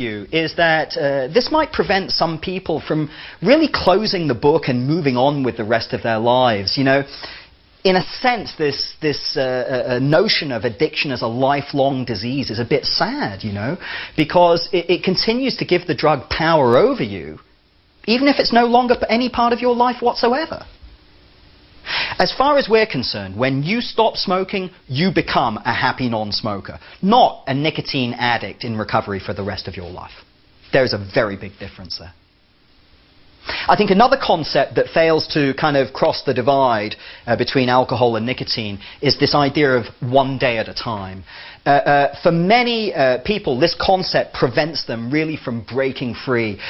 you is that this might prevent some people from really closing the book and moving on with the rest of their lives. You know, in a sense, this notion of addiction as a lifelong disease is a bit sad, you know, because it continues to give the drug power over you, even if it's no longer any part of your life whatsoever. As far as we're concerned, when you stop smoking, you become a happy non-smoker, not a nicotine addict in recovery for the rest of your life. There's a very big difference there. I think another concept that fails to kind of cross the divide between alcohol and nicotine is this idea of one day at a time. For many people, this concept prevents them really from breaking free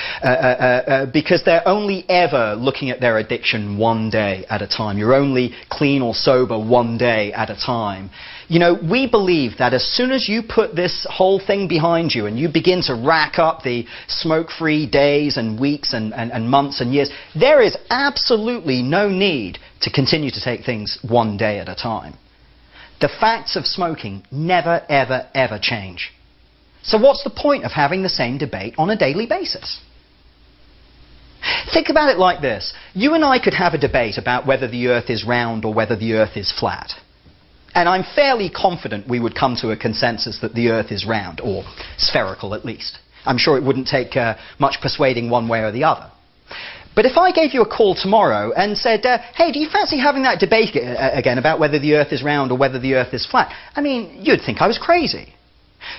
because they're only ever looking at their addiction one day at a time. You're only clean or sober one day at a time. You know, we believe that as soon as you put this whole thing behind you and you begin to rack up the smoke-free days and weeks and months and years, there is absolutely no need to continue to take things one day at a time. The facts of smoking never, ever, ever change. So what's the point of having the same debate on a daily basis? Think about it like this. You and I could have a debate about whether the Earth is round or whether the Earth is flat. And I'm fairly confident we would come to a consensus that the Earth is round, or spherical at least. I'm sure it wouldn't take much persuading one way or the other. But if I gave you a call tomorrow and said, hey, do you fancy having that debate again about whether the Earth is round or whether the Earth is flat? I mean, you'd think I was crazy.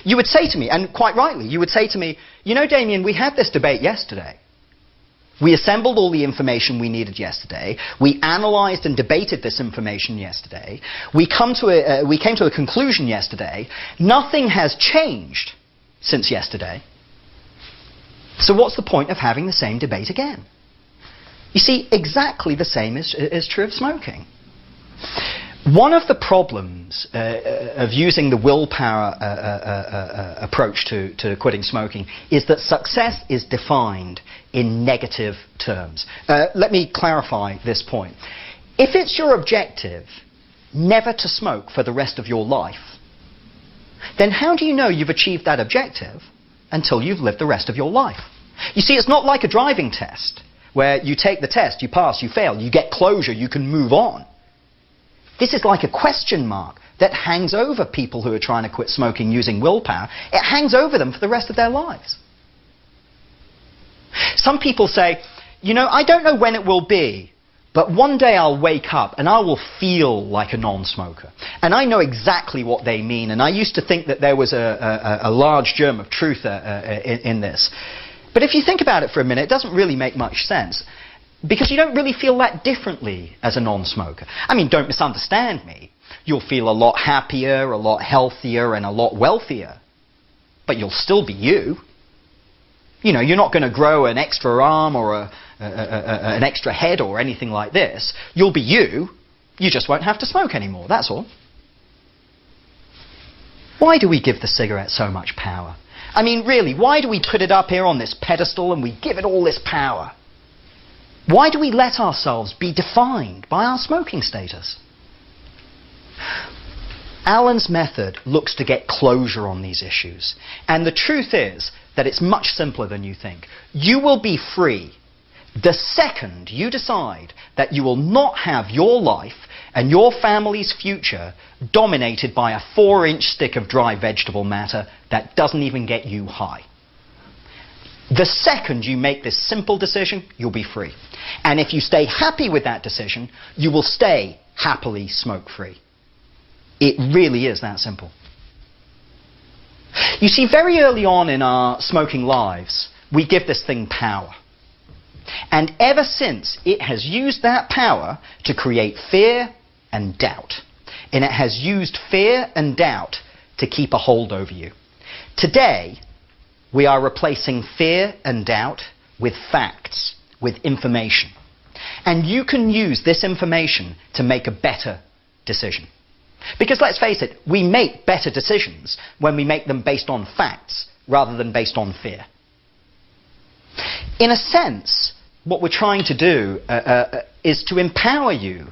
You would say to me, and quite rightly, you would say to me, you know, Damien, we had this debate yesterday. We assembled all the information we needed yesterday. We analysed and debated this information yesterday. We came to a conclusion yesterday. Nothing has changed since yesterday. So what's the point of having the same debate again? You see, exactly the same is true of smoking. One of the problems of using the willpower approach to quitting smoking is that success is defined in negative terms. Let me clarify this point. If it's your objective never to smoke for the rest of your life, then how do you know you've achieved that objective until you've lived the rest of your life? You see, it's not like a driving test, where you take the test, you pass, you fail, you get closure, you can move on. This is like a question mark that hangs over people who are trying to quit smoking using willpower. It hangs over them for the rest of their lives. Some people say, you know, I don't know when it will be, but one day I'll wake up and I will feel like a non-smoker. And I know exactly what they mean, and I used to think that there was a large germ of truth in this. But if you think about it for a minute, it doesn't really make much sense, because you don't really feel that differently as a non-smoker. I mean, don't misunderstand me. You'll feel a lot happier, a lot healthier, and a lot wealthier. But you'll still be you. You know, you're not going to grow an extra arm or an extra head or anything like this. You'll be you. You just won't have to smoke anymore, that's all. Why do we give the cigarette so much power? I mean, really, why do we put it up here on this pedestal and we give it all this power? Why do we let ourselves be defined by our smoking status? Alan's method looks to get closure on these issues. And the truth is that it's much simpler than you think. You will be free the second you decide that you will not have your life and your family's future dominated by a 4-inch stick of dry vegetable matter that doesn't even get you high. The second you make this simple decision, you'll be free. And if you stay happy with that decision, you will stay happily smoke-free. It really is that simple. You see, very early on in our smoking lives, we give this thing power. And ever since, it has used that power to create fear and doubt. And it has used fear and doubt to keep a hold over you. Today, we are replacing fear and doubt with facts, with information. And you can use this information to make a better decision. Because let's face it, we make better decisions when we make them based on facts rather than based on fear. In a sense, what we're trying to do is to empower you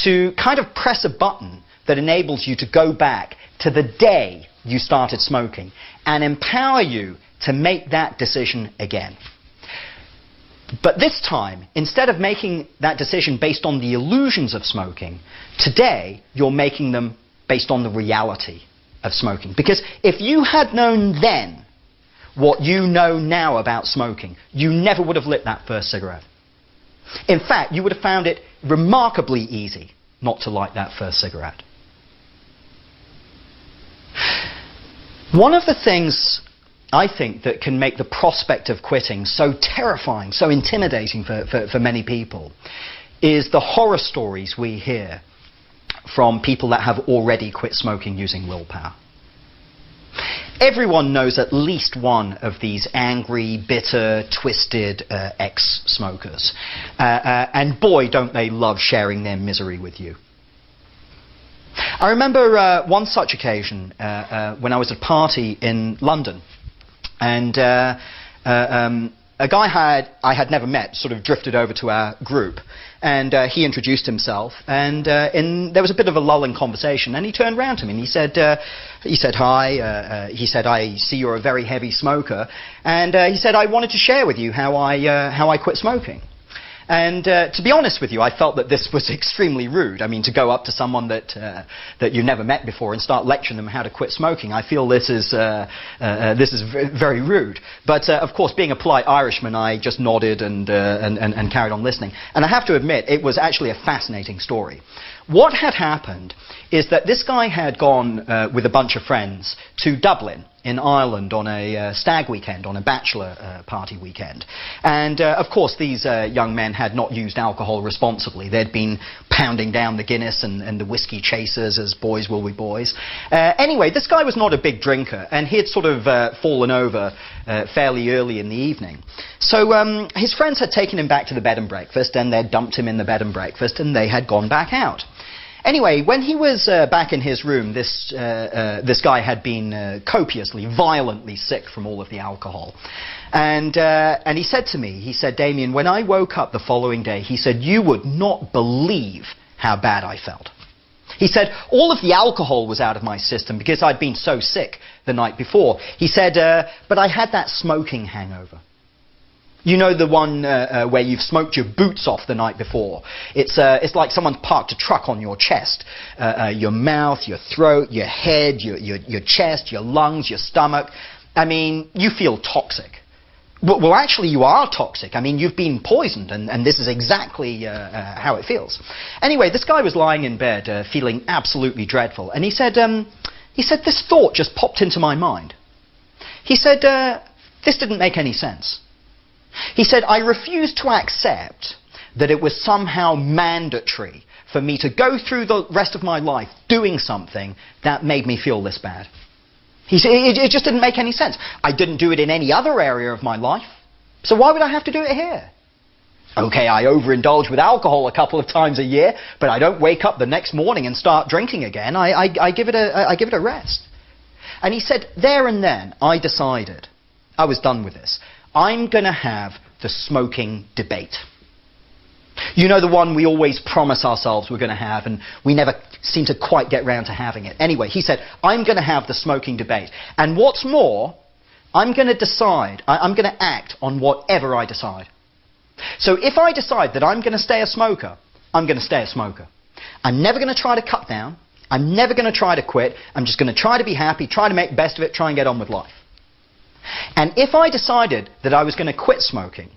to kind of press a button that enables you to go back to the day you started smoking and empower you to make that decision again. But this time, instead of making that decision based on the illusions of smoking, today you're making them based on the reality of smoking. Because if you had known then what you know now about smoking, you never would have lit that first cigarette. In fact, you would have found it remarkably easy not to light that first cigarette. One of the things I think that can make the prospect of quitting so terrifying, so intimidating for many people, is the horror stories we hear from people that have already quit smoking using willpower. Everyone knows at least one of these angry, bitter, twisted ex-smokers. And boy, don't they love sharing their misery with you. I remember one such occasion when I was at a party in London. And a guy I had never met sort of drifted over to our group, and he introduced himself, and there was a bit of a lull in conversation, and he turned round to me and he said hi, he said, I see you're a very heavy smoker, and he said, I wanted to share with you how I quit smoking. And to be honest with you, I felt that this was extremely rude. I mean, to go up to someone that you've never met before and start lecturing them how to quit smoking, I feel this is very rude. But of course, being a polite Irishman, I just nodded and carried on listening. And I have to admit, it was actually a fascinating story. What had happened is that this guy had gone with a bunch of friends to Dublin in Ireland on a stag weekend, on a bachelor party weekend. And of course these young men had not used alcohol responsibly. They'd been pounding down the Guinness and the whiskey chasers, as boys will be boys. Anyway, this guy was not a big drinker, and he had sort of fallen over fairly early in the evening. So his friends had taken him back to the bed and breakfast, and they'd dumped him in the bed and breakfast, and they had gone back out. Anyway, when he was back in his room, this guy had been copiously, violently sick from all of the alcohol. And he said to me, he said, Damien, when I woke up the following day, he said, you would not believe how bad I felt. He said, all of the alcohol was out of my system because I'd been so sick the night before. He said, but I had that smoking hangover. You know, the one where you've smoked your boots off the night before. It's like someone's parked a truck on your chest. Your mouth, your throat, your head, your chest, your lungs, your stomach. I mean, you feel toxic. Well, actually, you are toxic. I mean, you've been poisoned, and this is exactly how it feels. Anyway, this guy was lying in bed, feeling absolutely dreadful, and he said, this thought just popped into my mind. He said, this didn't make any sense. He said, I refuse to accept that it was somehow mandatory for me to go through the rest of my life doing something that made me feel this bad. He said, it just didn't make any sense. I didn't do it in any other area of my life, so why would I have to do it here? Okay, I overindulge with alcohol a couple of times a year, but I don't wake up the next morning and start drinking again. I give it a rest. And he said, there and then, I decided, I was done with this. I'm going to have the smoking debate. You know, the one we always promise ourselves we're going to have, and we never seem to quite get round to having it. Anyway, he said, I'm going to have the smoking debate. And what's more, I'm going to decide, I'm going to act on whatever I decide. So if I decide that I'm going to stay a smoker, I'm going to stay a smoker. I'm never going to try to cut down. I'm never going to try to quit. I'm just going to try to be happy, try to make the best of it, try and get on with life. And if I decided that I was going to quit smoking,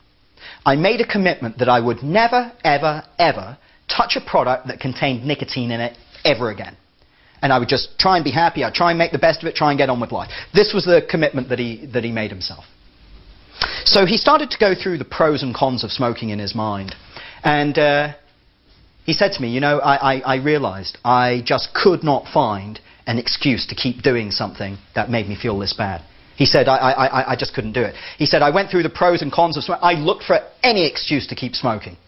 I made a commitment that I would never, ever, ever touch a product that contained nicotine in it ever again. And I would just try and be happy, I'd try and make the best of it, try and get on with life. This was the commitment that he made himself. So he started to go through the pros and cons of smoking in his mind. And he said to me, you know, I realized I just could not find an excuse to keep doing something that made me feel this bad. He said, I just couldn't do it. He said, I went through the pros and cons of smoking. I looked for any excuse to keep smoking.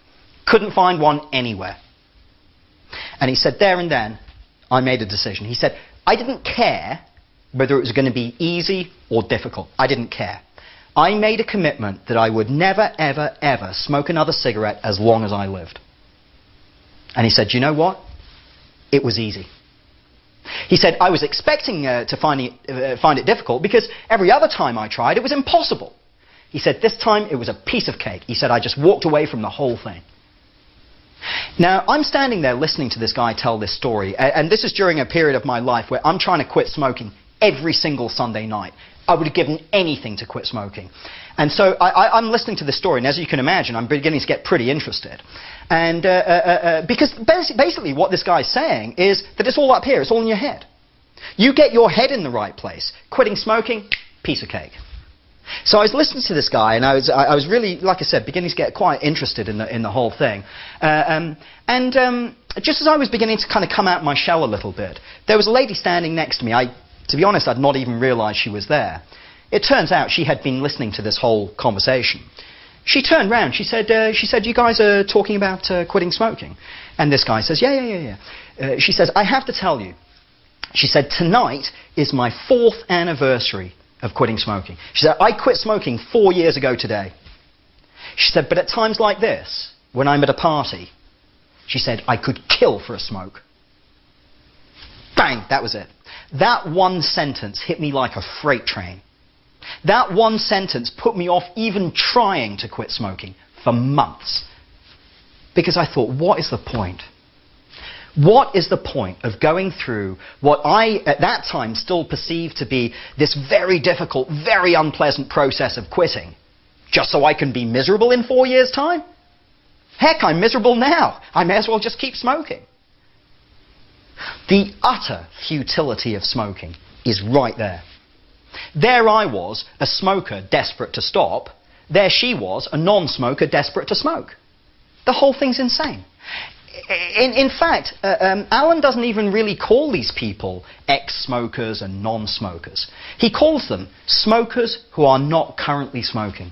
Couldn't find one anywhere. And he said, there and then, I made a decision. He said, I didn't care whether it was going to be easy or difficult. I didn't care. I made a commitment that I would never, ever, ever smoke another cigarette as long as I lived. And he said, you know what? It was easy. He said, I was expecting to find it difficult because every other time I tried, it was impossible. He said, this time it was a piece of cake. He said, I just walked away from the whole thing. Now, I'm standing there listening to this guy tell this story, and this is during a period of my life where I'm trying to quit smoking every single Sunday night. I would have given anything to quit smoking. And so I'm listening to this story, and as you can imagine, I'm beginning to get pretty interested. And because basically what this guy's saying is that it's all up here, it's all in your head. You get your head in the right place. Quitting smoking, piece of cake. So I was listening to this guy, and I was really, like I said, beginning to get quite interested in the whole thing. Just as I was beginning to kind of come out my shell a little bit, there was a lady standing next to me. To be honest, I'd not even realized she was there. It turns out she had been listening to this whole conversation. She turned round, she said, you guys are talking about quitting smoking? And this guy says, yeah. She says, I have to tell you. She said, tonight is my 4th anniversary of quitting smoking. She said, I quit smoking 4 years ago today. She said, but at times like this, when I'm at a party, she said, I could kill for a smoke. Bang, that was it. That one sentence hit me like a freight train. That one sentence put me off even trying to quit smoking for months. Because I thought, what is the point? What is the point of going through what I, at that time, still perceived to be this very difficult, very unpleasant process of quitting, just so I can be miserable in 4 years' time? Heck, I'm miserable now. I may as well just keep smoking. The utter futility of smoking is right there. There I was, a smoker desperate to stop. There she was, a non-smoker desperate to smoke. The whole thing's insane. In fact, Alan doesn't even really call these people ex-smokers and non-smokers. He calls them smokers who are not currently smoking.